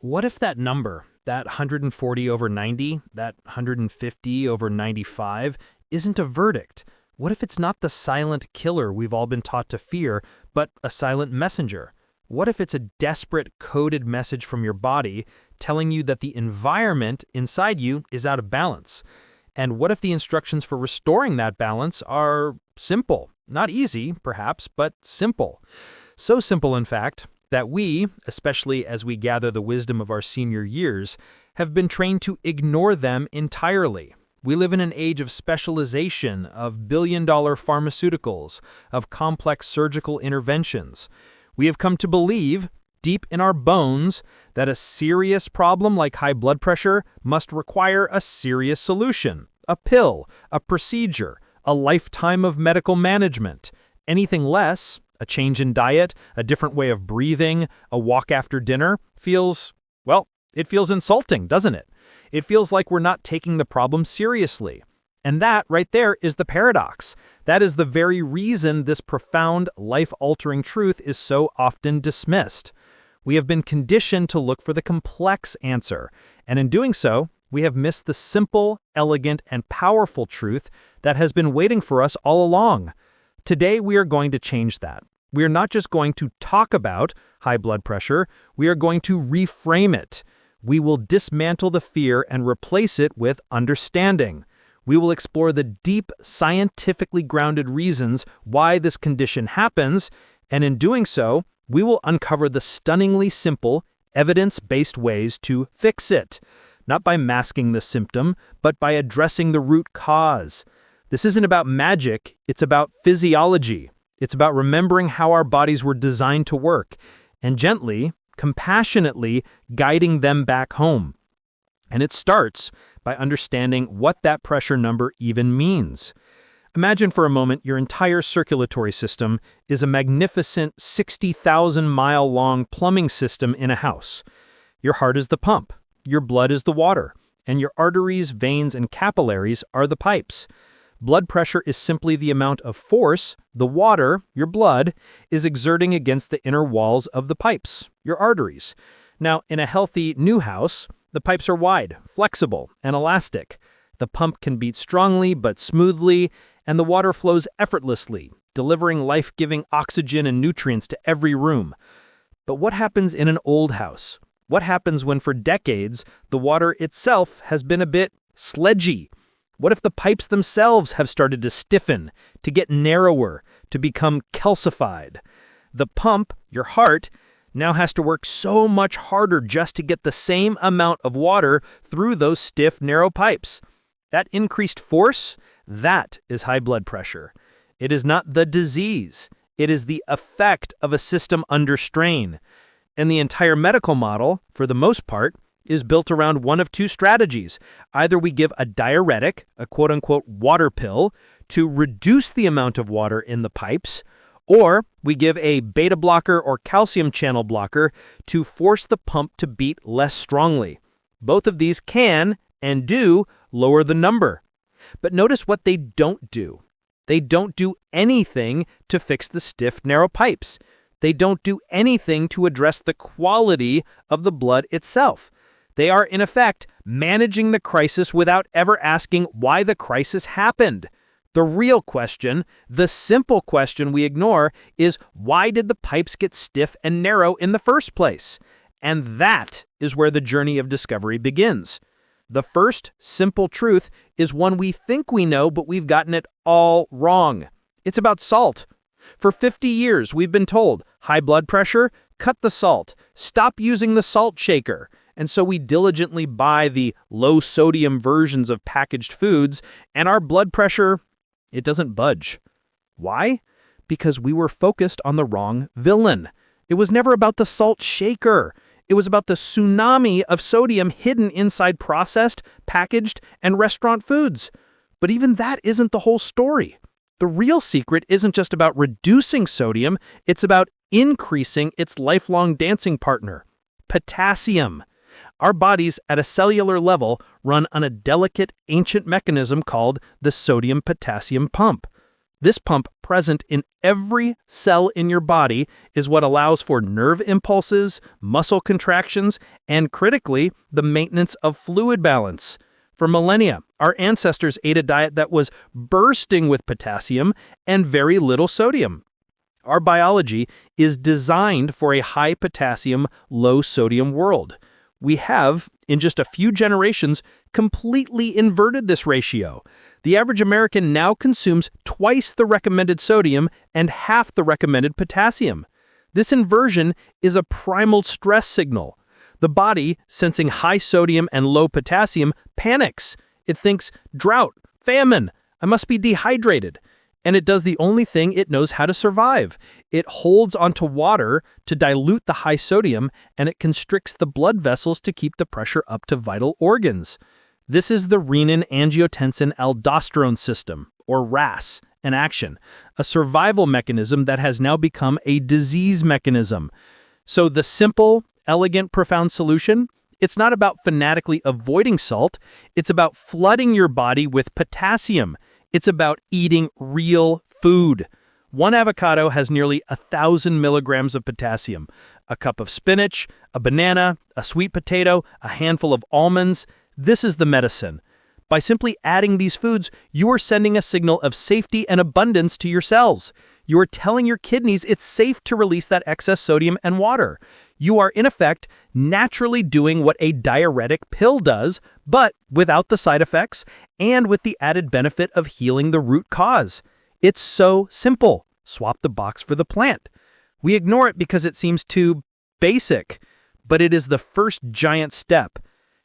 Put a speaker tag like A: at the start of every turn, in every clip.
A: What if that number, that 140 over 90, that 150 over 95, isn't a verdict? What if it's not the silent killer we've all been taught to fear, but a silent messenger? What if it's a desperate coded message from your body telling you that the environment inside you is out of balance? And what if the instructions for restoring that balance are simple? Not easy, perhaps, but simple. So simple, in fact, that we, especially as we gather the wisdom of our senior years, have been trained to ignore them entirely. We live in an age of specialization, of billion-dollar pharmaceuticals, of complex surgical interventions. We have come to believe, deep in our bones, that a serious problem like high blood pressure must require a serious solution, a pill, a procedure, a lifetime of medical management. Anything less, a change in diet, a different way of breathing, a walk after dinner, it feels insulting, doesn't it? It feels like we're not taking the problem seriously. And that, right there, is the paradox. That is the very reason this profound, life-altering truth is so often dismissed. We have been conditioned to look for the complex answer, and in doing so, we have missed the simple, elegant, and powerful truth that has been waiting for us all along. Today, we are going to change that. We are not just going to talk about high blood pressure, we are going to reframe it. We will dismantle the fear and replace it with understanding. We will explore the deep, scientifically grounded reasons why this condition happens, and in doing so, we will uncover the stunningly simple, evidence-based ways to fix it, not by masking the symptom, but by addressing the root cause. This isn't about magic, it's about physiology. It's about remembering how our bodies were designed to work, and gently, compassionately guiding them back home. And it starts by understanding what that pressure number even means. Imagine for a moment your entire circulatory system is a magnificent 60,000-mile-long plumbing system in a house. Your heart is the pump, your blood is the water, and your arteries, veins, and capillaries are the pipes. Blood pressure is simply the amount of force the water, your blood, is exerting against the inner walls of the pipes, your arteries. Now, in a healthy new house, the pipes are wide, flexible, and elastic. The pump can beat strongly but smoothly, and the water flows effortlessly, delivering life-giving oxygen and nutrients to every room. But what happens in an old house? What happens when for decades the water itself has been a bit sledgy? What if the pipes themselves have started to stiffen, to get narrower, to become calcified? The pump, your heart, now has to work so much harder just to get the same amount of water through those stiff, narrow pipes. That increased force, that is high blood pressure. It is not the disease. It is the effect of a system under strain. And the entire medical model, for the most part, is built around one of two strategies. Either we give a diuretic, a quote-unquote water pill, to reduce the amount of water in the pipes, or we give a beta blocker or calcium channel blocker to force the pump to beat less strongly. Both of these can, and do, lower the number. But notice what they don't do. They don't do anything to fix the stiff, narrow pipes. They don't do anything to address the quality of the blood itself. They are, in effect, managing the crisis without ever asking why the crisis happened. The real question, the simple question we ignore, is why did the pipes get stiff and narrow in the first place? And that is where the journey of discovery begins. The first simple truth is one we think we know, but we've gotten it all wrong. It's about salt. For 50 years, we've been told, high blood pressure, cut the salt, stop using the salt shaker. And so we diligently buy the low-sodium versions of packaged foods, and our blood pressure, it doesn't budge. Why? Because we were focused on the wrong villain. It was never about the salt shaker. It was about the tsunami of sodium hidden inside processed, packaged, and restaurant foods. But even that isn't the whole story. The real secret isn't just about reducing sodium, it's about increasing its lifelong dancing partner, potassium. Our bodies at a cellular level run on a delicate, ancient mechanism called the sodium-potassium pump. This pump, present in every cell in your body, is what allows for nerve impulses, muscle contractions, and critically, the maintenance of fluid balance. For millennia, our ancestors ate a diet that was bursting with potassium and very little sodium. Our biology is designed for a high potassium, low sodium world. We have, in just a few generations, completely inverted this ratio. The average American now consumes twice the recommended sodium and half the recommended potassium. This inversion is a primal stress signal. The body, sensing high sodium and low potassium, panics. It thinks, drought, famine, I must be dehydrated. And it does the only thing it knows how to survive. It holds onto water to dilute the high sodium, and it constricts the blood vessels to keep the pressure up to vital organs. This is the renin-angiotensin-aldosterone system, or RAS, in action, a survival mechanism that has now become a disease mechanism. So the simple, elegant, profound solution? It's not about fanatically avoiding salt. It's about flooding your body with potassium. It's about eating real food. One avocado has nearly 1,000 milligrams of potassium. A cup of spinach, a banana, a sweet potato, a handful of almonds. This is the medicine. By simply adding these foods, you are sending a signal of safety and abundance to your cells. You are telling your kidneys it's safe to release that excess sodium and water. You are, in effect, naturally doing what a diuretic pill does, but without the side effects and with the added benefit of healing the root cause. It's so simple. Swap the box for the plant. We ignore it because it seems too basic, but it is the first giant step.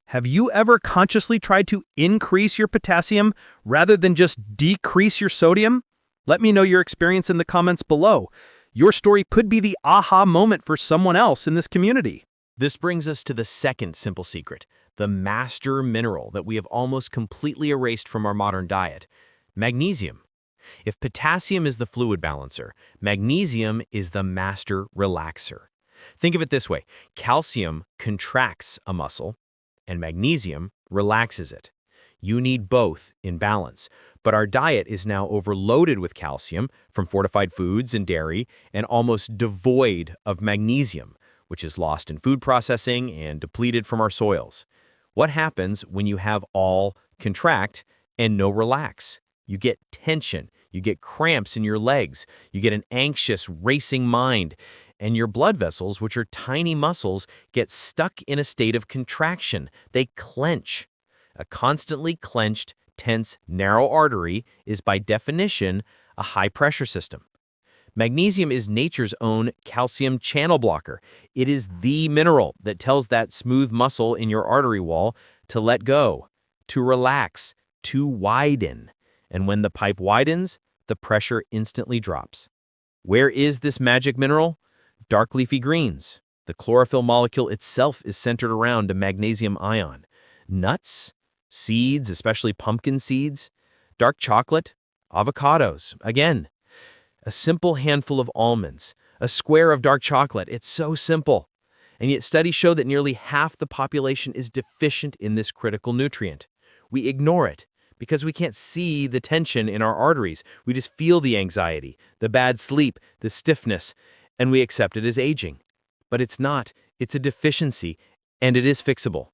A: Have you ever consciously tried to increase your potassium rather than just decrease your sodium? Let me know your experience in the comments below. Your story could be the aha moment for someone else in this community.
B: This brings us to the second simple secret, the master mineral that we have almost completely erased from our modern diet, magnesium. If potassium is the fluid balancer, magnesium is the master relaxer. Think of it this way: calcium contracts a muscle, and magnesium relaxes it. You need both in balance, but our diet is now overloaded with calcium from fortified foods and dairy and almost devoid of magnesium, which is lost in food processing and depleted from our soils. What happens when you have all contract and no relax? You get tension, you get cramps in your legs, you get an anxious, racing mind, and your blood vessels, which are tiny muscles, get stuck in a state of contraction. They clench. A constantly clenched, tense, narrow artery is by definition a high-pressure system. Magnesium is nature's own calcium channel blocker. It is the mineral that tells that smooth muscle in your artery wall to let go, to relax, to widen. And when the pipe widens, the pressure instantly drops. Where is this magic mineral? Dark leafy greens. The chlorophyll molecule itself is centered around a magnesium ion. Nuts, seeds, especially pumpkin seeds, dark chocolate, avocados, again. A simple handful of almonds, a square of dark chocolate. It's so simple. And yet studies show that nearly half the population is deficient in this critical nutrient. We ignore it because we can't see the tension in our arteries. We just feel the anxiety, the bad sleep, the stiffness, and we accept it as aging. But it's not. It's a deficiency, and it is fixable.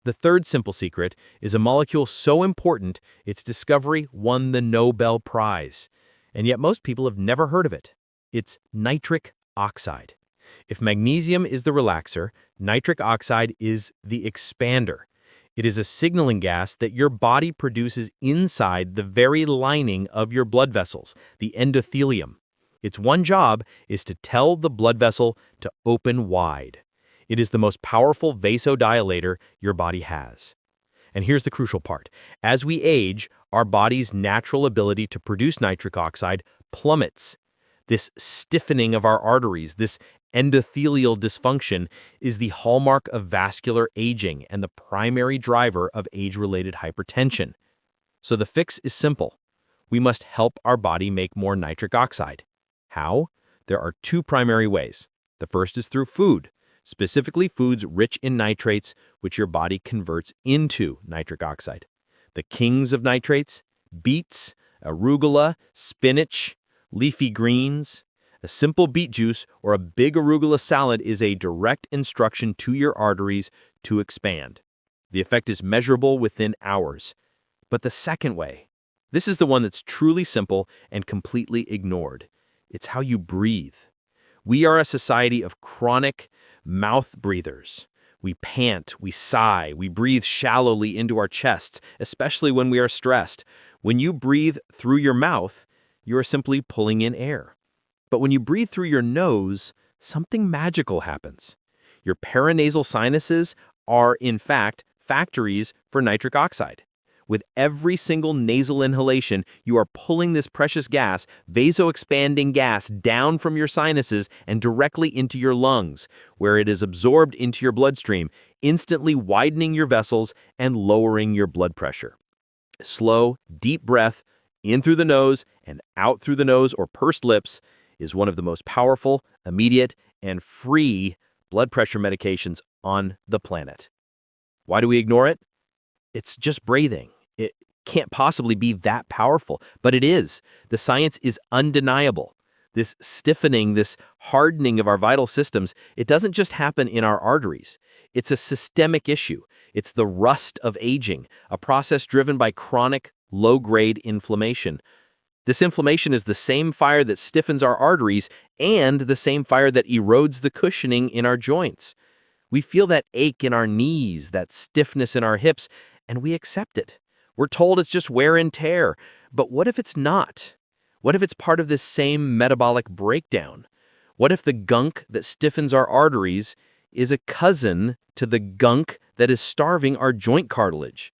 B: The third simple secret is a molecule so important its discovery won the Nobel Prize. And yet most people have never heard of it. It's nitric oxide. If magnesium is the relaxer, nitric oxide is the expander. It is a signaling gas that your body produces inside the very lining of your blood vessels, the endothelium. Its one job is to tell the blood vessel to open wide. It is the most powerful vasodilator your body has. And here's the crucial part. As we age, our body's natural ability to produce nitric oxide plummets. This stiffening of our arteries, this endothelial dysfunction, is the hallmark of vascular aging and the primary driver of age-related hypertension. So the fix is simple. We must help our body make more nitric oxide. How? There are two primary ways. The first is through food, specifically foods rich in nitrates, which your body converts into nitric oxide. The kings of nitrates: beets, Arugula, spinach, leafy greens. A simple beet juice or a big arugula salad is a direct instruction to your arteries to expand. The effect is measurable within hours. But the second way, this is the one that's truly simple and completely ignored. It's how you breathe. We are a society of chronic mouth breathers. We pant, we sigh, we breathe shallowly into our chests, especially when we are stressed. When you breathe through your mouth, you are simply pulling in air. But when you breathe through your nose, something magical happens. Your paranasal sinuses are, in fact, factories for nitric oxide. With every single nasal inhalation, you are pulling this precious gas, vasoexpanding gas, down from your sinuses and directly into your lungs, where it is absorbed into your bloodstream, instantly widening your vessels and lowering your blood pressure. Slow, deep breath, in through the nose and out through the nose or pursed lips, is one of the most powerful, immediate, and free blood pressure medications on the planet. Why do we ignore it? It's just breathing. It can't possibly be that powerful, but it is. The science is undeniable. This stiffening, this hardening of our vital systems, it doesn't just happen in our arteries. It's a systemic issue. It's the rust of aging, a process driven by chronic, low-grade inflammation. This inflammation is the same fire that stiffens our arteries and the same fire that erodes the cushioning in our joints. We feel that ache in our knees, that stiffness in our hips, and we accept it. We're told it's just wear and tear. But what if it's not? What if it's part of this same metabolic breakdown? What if the gunk that stiffens our arteries is a cousin to the gunk that is starving our joint cartilage?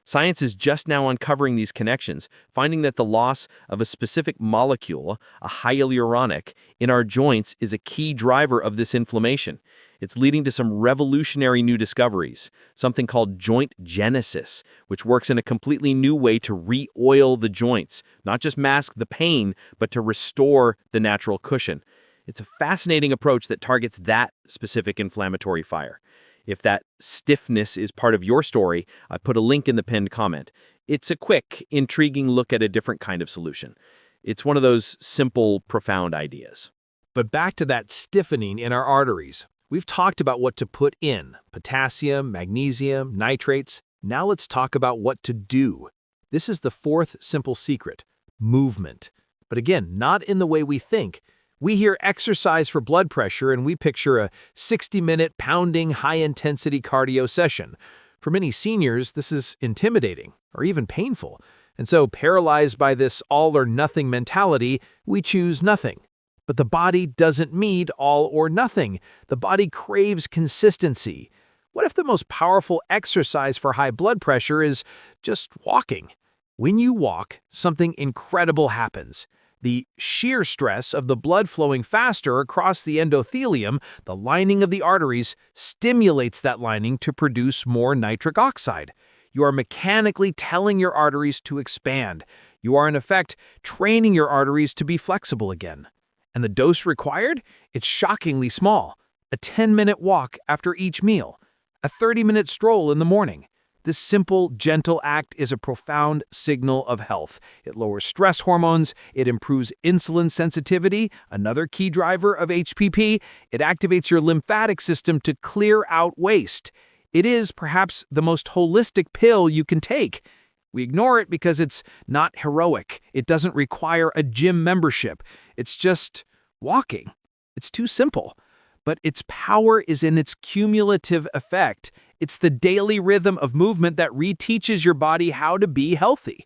B: Science is just now uncovering these connections, finding that the loss of a specific molecule, a hyaluronic, in our joints is a key driver of this inflammation. It's leading to some revolutionary new discoveries, something called joint genesis, which works in a completely new way to re-oil the joints, not just mask the pain, but to restore the natural cushion. It's a fascinating approach that targets that specific inflammatory fire. If that stiffness is part of your story, I put a link in the pinned comment. It's a quick, intriguing look at a different kind of solution. It's one of those simple, profound ideas.
A: But back to that stiffening in our arteries. We've talked about what to put in: potassium, magnesium, nitrates. Now let's talk about what to do. This is the fourth simple secret: movement. But again, not in the way we think. We hear exercise for blood pressure and we picture a 60-minute pounding, high-intensity cardio session. For many seniors, this is intimidating or even painful. And so, paralyzed by this all-or-nothing mentality, we choose nothing. But the body doesn't need all or nothing. The body craves consistency. What if the most powerful exercise for high blood pressure is just walking? When you walk, something incredible happens. The shear stress of the blood flowing faster across the endothelium, the lining of the arteries, stimulates that lining to produce more nitric oxide. You are mechanically telling your arteries to expand. You are, in effect, training your arteries to be flexible again. And the dose required? It's shockingly small. A 10-minute walk after each meal. A 30-minute stroll in the morning. This simple, gentle act is a profound signal of health. It lowers stress hormones, it improves insulin sensitivity, another key driver of HPP. It activates your lymphatic system to clear out waste. It is perhaps the most holistic pill you can take. We ignore it because it's not heroic. It doesn't require a gym membership. It's just walking. It's too simple. But its power is in its cumulative effect. It's the daily rhythm of movement that reteaches your body how to be healthy.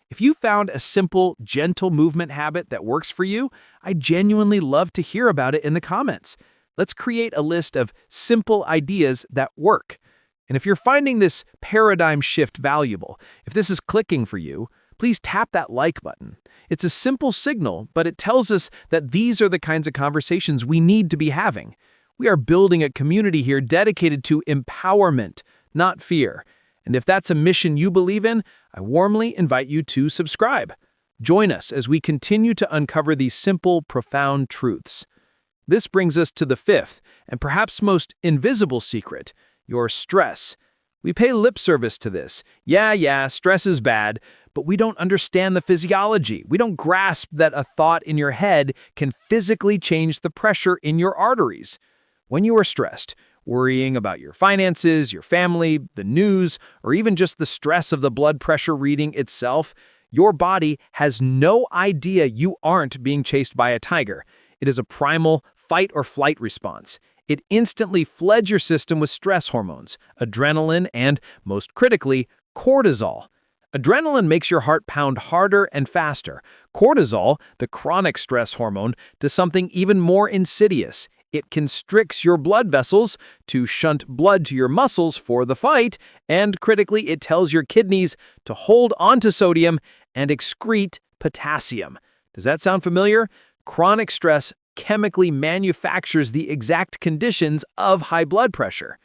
A: If you found a simple, gentle movement habit that works for you, I genuinely love to hear about it in the comments. Let's create a list of simple ideas that work. And if you're finding this paradigm shift valuable, if this is clicking for you, please tap that like button. It's a simple signal, but it tells us that these are the kinds of conversations we need to be having. We are building a community here dedicated to empowerment, not fear. And if that's a mission you believe in, I warmly invite you to subscribe. Join us as we continue to uncover these simple, profound truths. This brings us to the fifth, and perhaps most invisible secret: your stress. We pay lip service to this. Yeah, stress is bad, but we don't understand the physiology. We don't grasp that a thought in your head can physically change the pressure in your arteries. When you are stressed, worrying about your finances, your family, the news, or even just the stress of the blood pressure reading itself, your body has no idea you aren't being chased by a tiger. It is a primal fight or flight response. It instantly floods your system with stress hormones, adrenaline, and, most critically, cortisol. Adrenaline makes your heart pound harder and faster. Cortisol, the chronic stress hormone, does something even more insidious. It constricts your blood vessels to shunt blood to your muscles for the fight, and critically, it tells your kidneys to hold onto sodium and excrete potassium. Does that sound familiar? Chronic stress chemically manufactures the exact conditions of high blood pressure.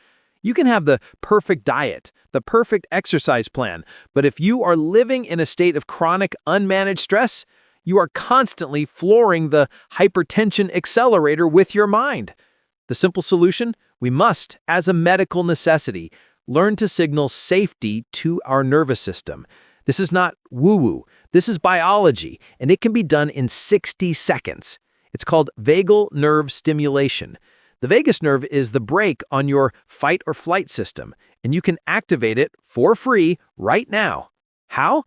A: You can have the perfect diet, the perfect exercise plan, but if you are living in a state of chronic unmanaged stress, you are constantly flooring the hypertension accelerator with your mind. The simple solution? We must, as a medical necessity, learn to signal safety to our nervous system. This is not woo-woo. This is biology, and it can be done in 60 seconds. It's called vagal nerve stimulation. The vagus nerve is the brake on your fight or flight system, and you can activate it for free right now. How?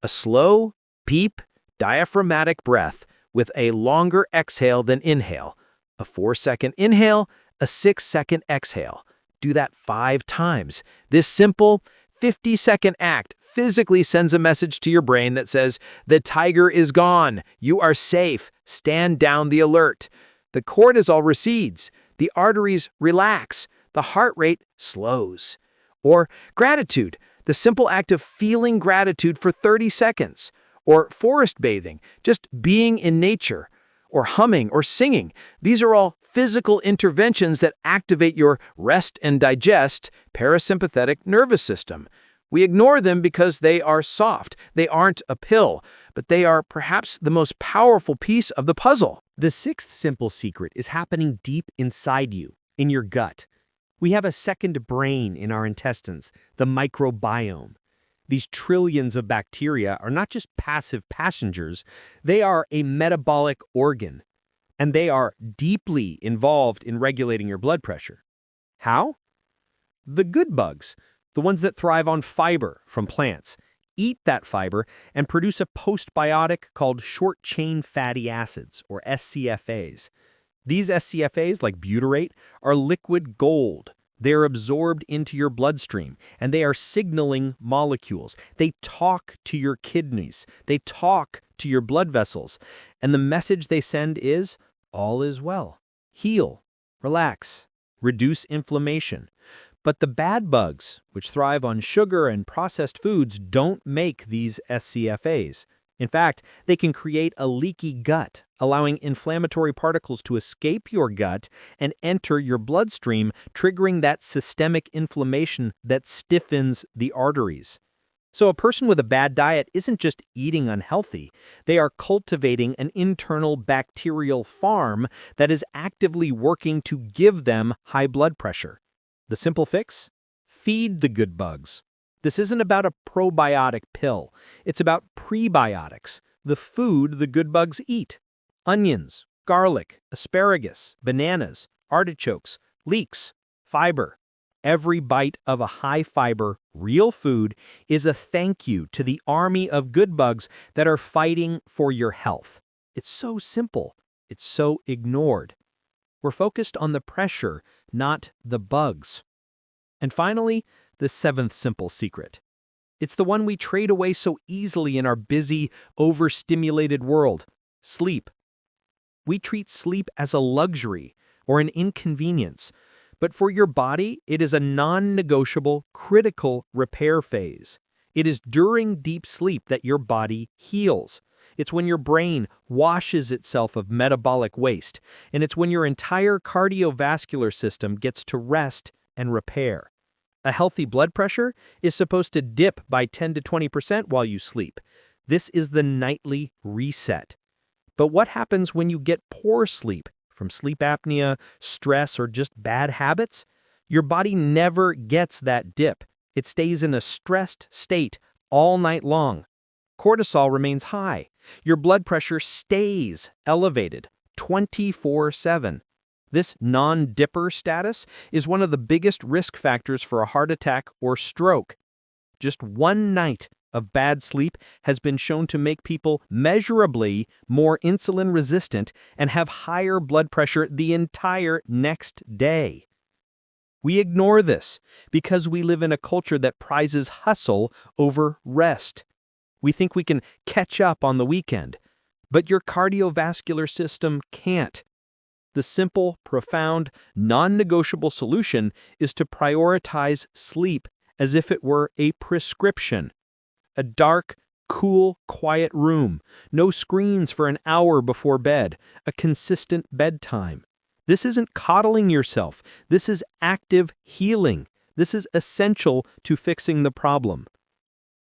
A: A slow, deep, diaphragmatic breath with a longer exhale than inhale. A 4-second inhale, a 6-second exhale. Do that 5 times. This simple 50-second act physically sends a message to your brain that says, "The tiger is gone. You are safe. Stand down the alert." The cortisol recedes. The arteries relax. The heart rate slows. Or gratitude, the simple act of feeling gratitude for 30 seconds. Or forest bathing, just being in nature. Or humming or singing. These are all physical interventions that activate your rest and digest parasympathetic nervous system. We ignore them because they are soft. They aren't a pill, but they are perhaps the most powerful piece of the puzzle.
B: The sixth simple secret is happening deep inside you, in your gut. We have a second brain in our intestines, the microbiome. These trillions of bacteria are not just passive passengers, they are a metabolic organ, and they are deeply involved in regulating your blood pressure. How? The good bugs, the ones that thrive on fiber from plants, eat that fiber and produce a postbiotic called short-chain fatty acids, or SCFAs. These SCFAs, like butyrate, are liquid gold. They're absorbed into your bloodstream, and they are signaling molecules. They talk to your kidneys. They talk to your blood vessels. And the message they send is, all is well. Heal, relax, reduce inflammation. But the bad bugs, which thrive on sugar and processed foods, don't make these SCFAs. In fact, they can create a leaky gut, allowing inflammatory particles to escape your gut and enter your bloodstream, triggering that systemic inflammation that stiffens the arteries. So a person with a bad diet isn't just eating unhealthy. They are cultivating an internal bacterial farm that is actively working to give them high blood pressure. The simple fix? Feed the good bugs. This isn't about a probiotic pill. It's about prebiotics, the food the good bugs eat. Onions, garlic, asparagus, bananas, artichokes, leeks, fiber. Every bite of a high-fiber, real food is a thank you to the army of good bugs that are fighting for your health. It's so simple. It's so ignored. We're focused on the pressure, not the bugs. And finally, the seventh simple secret. It's the one we trade away so easily in our busy, overstimulated world: sleep. We treat sleep as a luxury or an inconvenience, but for your body, it is a non-negotiable, critical repair phase. It is during deep sleep that your body heals. It's when your brain washes itself of metabolic waste, and it's when your entire cardiovascular system gets to rest and repair. A healthy blood pressure is supposed to dip by 10 to 20% while you sleep. This is the nightly reset. But what happens when you get poor sleep from sleep apnea, stress, or just bad habits? Your body never gets that dip. It stays in a stressed state all night long.
C: Cortisol remains high. Your blood pressure stays elevated 24/7. This non-dipper status is one of the biggest risk factors for a heart attack or stroke. Just one night of bad sleep has been shown to make people measurably more insulin resistant and have higher blood pressure the entire next day. We ignore this because we live in a culture that prizes hustle over rest. We think we can catch up on the weekend, but your cardiovascular system can't. The simple, profound, non-negotiable solution is to prioritize sleep as if it were a prescription. A dark, cool, quiet room, no screens for an hour before bed, a consistent bedtime. This isn't coddling yourself. This is active healing. This is essential to fixing the problem.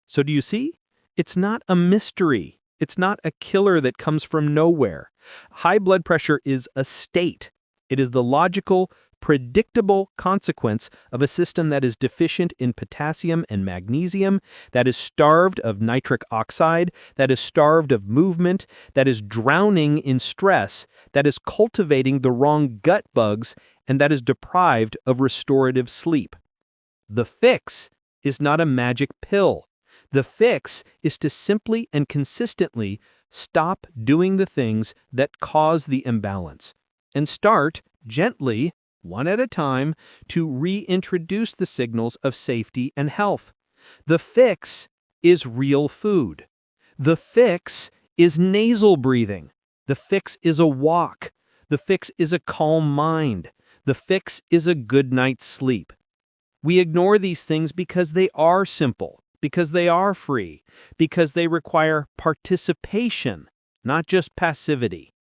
C: So do you see? It's not a mystery. It's not a killer that comes from nowhere. High blood pressure is a state. It is the logical, predictable consequence of a system that is deficient in potassium and magnesium, that is starved of nitric oxide, that is starved of movement, that is drowning in stress, that is cultivating the wrong gut bugs, and that is deprived of restorative sleep. The fix is not a magic pill. The fix is to simply and consistently stop doing the things that cause the imbalance and start gently, one at a time, to reintroduce the signals of safety and health. The fix is real food. The fix is nasal breathing. The fix is a walk. The fix is a calm mind. The fix is a good night's sleep. We ignore these things because they are simple, because they are free, because they require participation, not just passivity.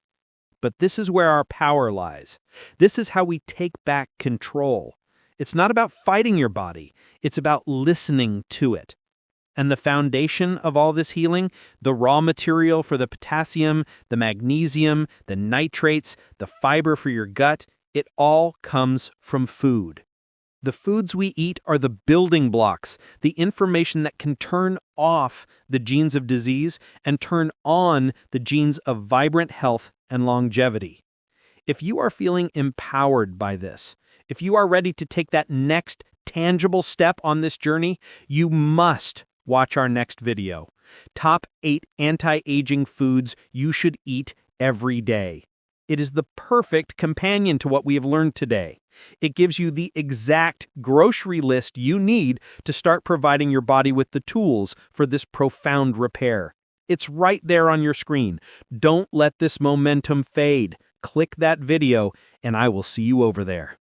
C: But this is where our power lies. This is how we take back control. It's not about fighting your body. It's about listening to it. And the foundation of all this healing, the raw material for the potassium, the magnesium, the nitrates, the fiber for your gut, it all comes from food. The foods we eat are the building blocks, the information that can turn off the genes of disease and turn on the genes of vibrant health and longevity. If you are feeling empowered by this, if you are ready to take that next tangible step on this journey, you must watch our next video. Top 8 anti-aging foods you should eat every day. It is the perfect companion to what we have learned today. It gives you the exact grocery list you need to start providing your body with the tools for this profound repair. It's right there on your screen. Don't let this momentum fade. Click that video, and I will see you over there.